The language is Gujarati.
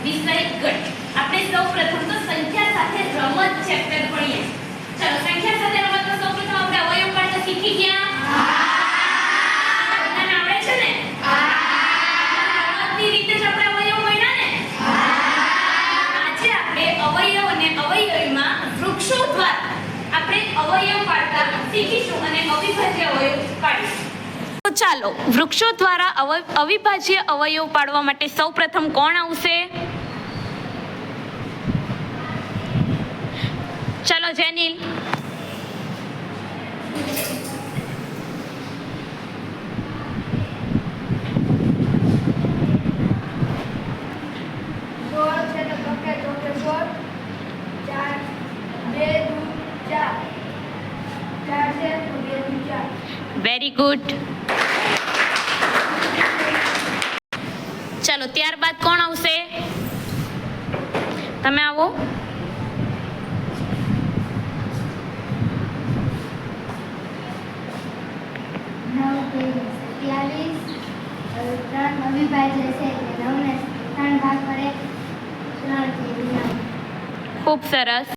વિષય ગણિત। આપણે સૌપ્રથમ તો સંખ્યા સાથે રમત ચેપ્ટર ભણીએ। ચલો સંખ્યા સાથે રમતમાં સૌપ્રથમ આપણે અવયવ પાડતા શીખી ગયા? બધાને આવડે છે ને? રમતની રીતે જ આપણે અવયવ ભણ્યા ને? આજે આપણે અવયવ અને અવયવીમાં વૃક્ષો દ્વારા આપણે અવયવ પાડતા શીખીશું અને અવિભાજ્ય અવયવ પાડીશું। તો ચાલો વૃક્ષો દ્વારા અવિભાજ્ય અવયવ પાડવા માટે સૌપ્રથમ કોણ આવશે? ચલો જેનિલ। Very good. ચલો ત્યારબાદ કોણ આવશે? તમે આવો। અવિભાજ્ય છે 9 ને 3 ભાગ પડે 3 ખૂબ સરસ।